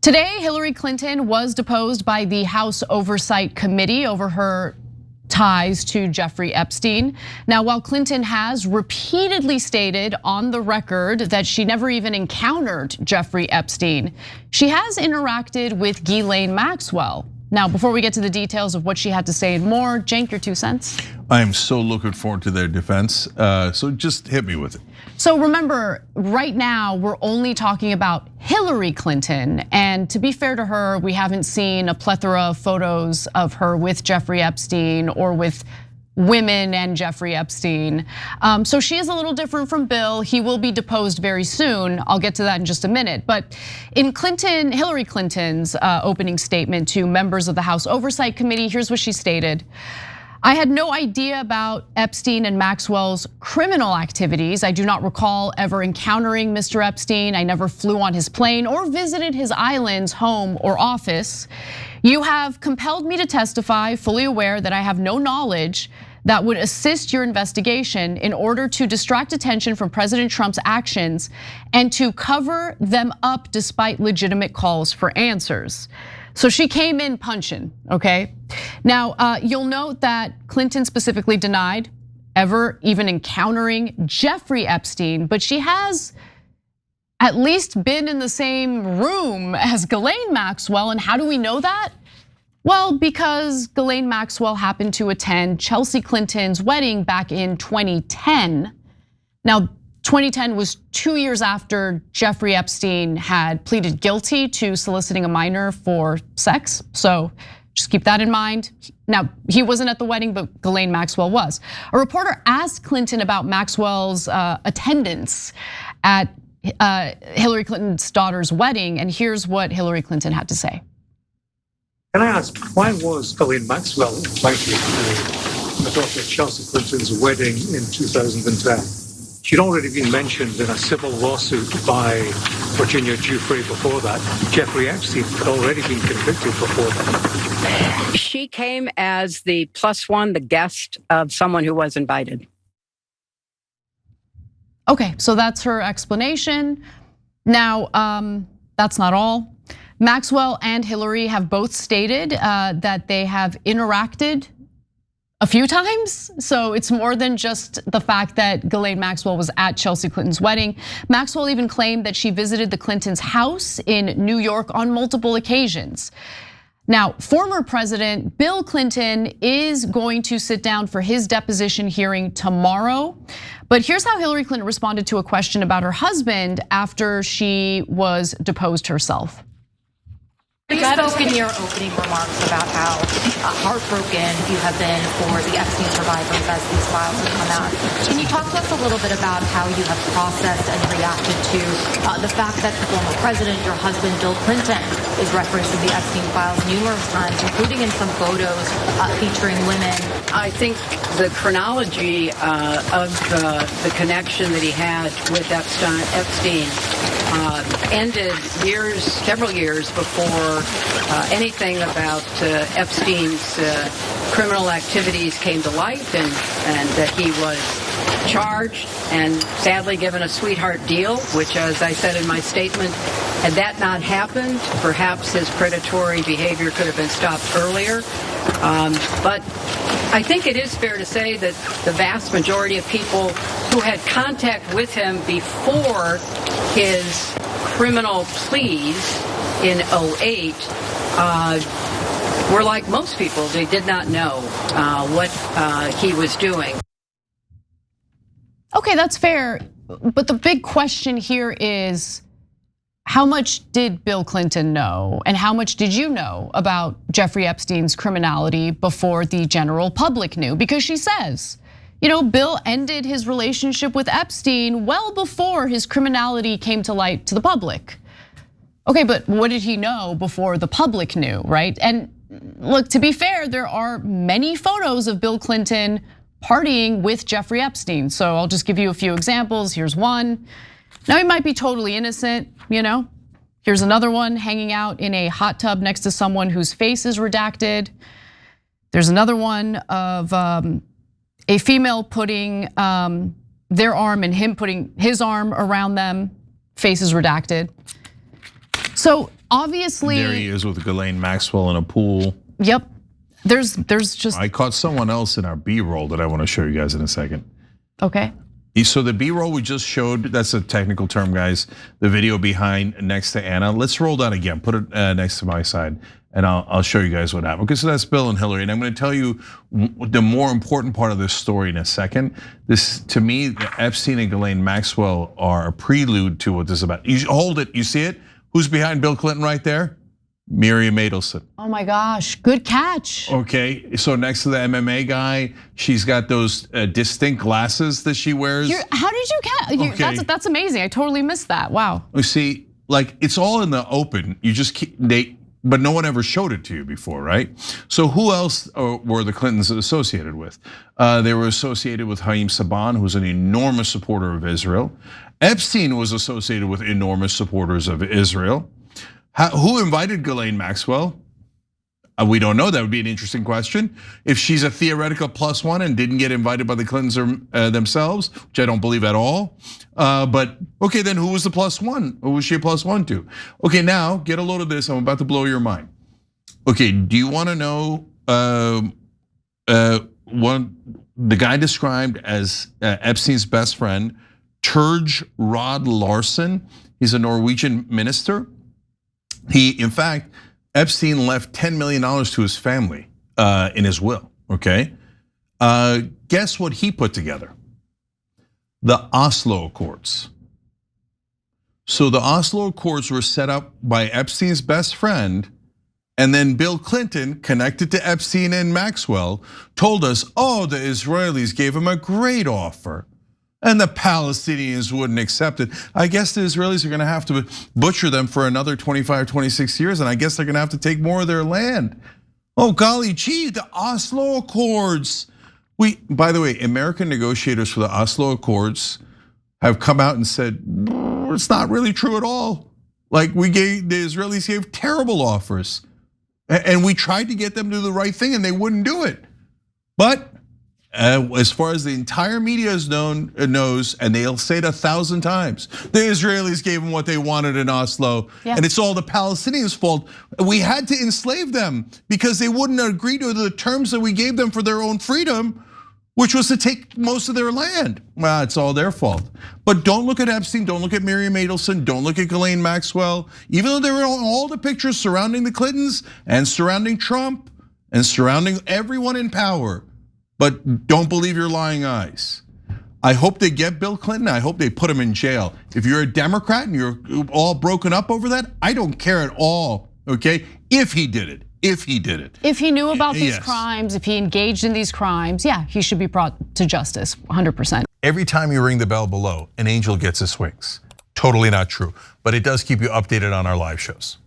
Today, Hillary Clinton was deposed by the House Oversight Committee over her ties to Jeffrey Epstein. Now, while Clinton has repeatedly stated on the record that she never even encountered Jeffrey Epstein, she has interacted with Ghislaine Maxwell. Now, before we get to the details of what she had to say and more, Cenk, your 2 cents? I am so looking forward to their defense, so just hit me with it. So remember, right now, we're only talking about Hillary Clinton. And to be fair to her, we haven't seen a plethora of photos of her with Jeffrey Epstein or with women and Jeffrey Epstein. So she is a little different from Bill. He will be deposed very soon. I'll get to that in just a minute. But in Hillary Clinton's opening statement to members of the House Oversight Committee, here's what she stated. I had no idea about Epstein and Maxwell's criminal activities. I do not recall ever encountering Mr. Epstein. I never flew on his plane or visited his island's home or office. You have compelled me to testify, fully aware that I have no knowledge that would assist your investigation in order to distract attention from President Trump's actions and to cover them up despite legitimate calls for answers. So she came in punching, okay? Now, you'll note that Clinton specifically denied ever even encountering Jeffrey Epstein, but she has at least been in the same room as Ghislaine Maxwell. And how do we know that? Well, because Ghislaine Maxwell happened to attend Chelsea Clinton's wedding back in 2010. Now, 2010 was 2 years after Jeffrey Epstein had pleaded guilty to soliciting a minor for sex. So just keep that in mind. Now, he wasn't at the wedding, but Ghislaine Maxwell was. A reporter asked Clinton about Maxwell's attendance at Hillary Clinton's daughter's wedding, and here's what Hillary Clinton had to say. Can I ask, why was Ghislaine Maxwell invited to her daughter Chelsea Clinton's wedding in 2010? She'd already been mentioned in a civil lawsuit by Virginia Giuffre before that. Jeffrey Epstein had already been convicted before that. She came as the +1, the guest of someone who was invited. Okay, so that's her explanation. Now, that's not all. Maxwell and Hillary have both stated that they have interacted a few times. So it's more than just the fact that Ghislaine Maxwell was at Chelsea Clinton's wedding. Maxwell even claimed that she visited the Clintons' house in New York on multiple occasions. Now, former President Bill Clinton is going to sit down for his deposition hearing tomorrow. But here's how Hillary Clinton responded to a question about her husband after she was deposed herself. You spoke in your opening remarks about how heartbroken you have been for the Epstein survivors as these files have come out. Can you talk to us a little bit about how you have processed and reacted to the fact that the former president, your husband, Bill Clinton, is referenced in the Epstein files numerous times, including in some photos featuring women? I think the chronology of the connection that he had with Epstein ended several years before anything about Epstein's criminal activities came to light, and that he was charged and sadly given a sweetheart deal, which, as I said in my statement, had that not happened, perhaps his predatory behavior could have been stopped earlier. But I think it is fair to say that the vast majority of people who had contact with him before his criminal pleas in 2008 were like most people. They did not know what he was doing. Okay, that's fair. But the big question here is, how much did Bill Clinton know? And how much did you know about Jeffrey Epstein's criminality before the general public knew? Because she says, Bill ended his relationship with Epstein well before his criminality came to light to the public. Okay, but what did he know before the public knew, right? And look, to be fair, there are many photos of Bill Clinton partying with Jeffrey Epstein. So I'll just give you a few examples. Here's one. Now he might be totally innocent, Here's another one hanging out in a hot tub next to someone whose face is redacted. There's another one of a female putting their arm and him putting his arm around them, face is redacted. So obviously. There he is with Ghislaine Maxwell in a pool. Yep. There's just. I caught someone else in our B-roll that I want to show you guys in a second. Okay. So the B-roll we just showed, that's a technical term, guys. The video behind next to Anna. Let's roll that again. Put it next to my side, and I'll show you guys what happened. Okay, so that's Bill and Hillary, and I'm going to tell you the more important part of this story in a second. This, to me, Epstein and Ghislaine Maxwell are a prelude to what this is about. You hold it. You see it? Who's behind Bill Clinton right there? Miriam Adelson. Oh my gosh, good catch. Okay, so next to the MMA guy, she's got those distinct glasses that she wears. How did you catch? Okay. That's amazing. I totally missed that. Wow. You see, like it's all in the open. You just but no one ever showed it to you before, right? So who else were the Clintons associated with? They were associated with Haim Saban, who's an enormous supporter of Israel. Epstein was associated with enormous supporters of Israel. Who invited Ghislaine Maxwell? We don't know. That would be an interesting question. If she's a theoretical +1 and didn't get invited by the Clintons themselves, which I don't believe at all. But okay, then who was the +1? Who was she a +1 to? Okay, now get a load of this. I'm about to blow your mind. Okay, do you want to know the guy described as Epstein's best friend, Turge Rod Larsen? He's a Norwegian minister. In fact, Epstein left $10 million to his family in his will, okay? Guess what he put together? The Oslo Accords. So the Oslo Accords were set up by Epstein's best friend, and then Bill Clinton, connected to Epstein and Maxwell, told us, the Israelis gave him a great offer. And the Palestinians wouldn't accept it. I guess the Israelis are gonna have to butcher them for another 25, 26 years, and I guess they're gonna have to take more of their land. Oh golly gee, the Oslo Accords. By the way, American negotiators for the Oslo Accords have come out and said, it's not really true at all. Like the Israelis gave terrible offers. And we tried to get them to do the right thing and they wouldn't do it. But as far as the entire media knows, and they'll say it 1,000 times, the Israelis gave them what they wanted in Oslo, and it's all the Palestinians' fault. We had to enslave them because they wouldn't agree to the terms that we gave them for their own freedom, which was to take most of their land. Well, it's all their fault. But don't look at Epstein, don't look at Miriam Adelson, don't look at Ghislaine Maxwell, even though they were on all the pictures surrounding the Clintons and surrounding Trump and surrounding everyone in power. But don't believe your lying eyes. I hope they get Bill Clinton. I hope they put him in jail. If you're a Democrat and you're all broken up over that, I don't care at all, okay? If he did it. If he knew about these crimes, if he engaged in these crimes, yeah, he should be brought to justice, 100%. Every time you ring the bell below, an angel gets his wings. Totally not true, but it does keep you updated on our live shows.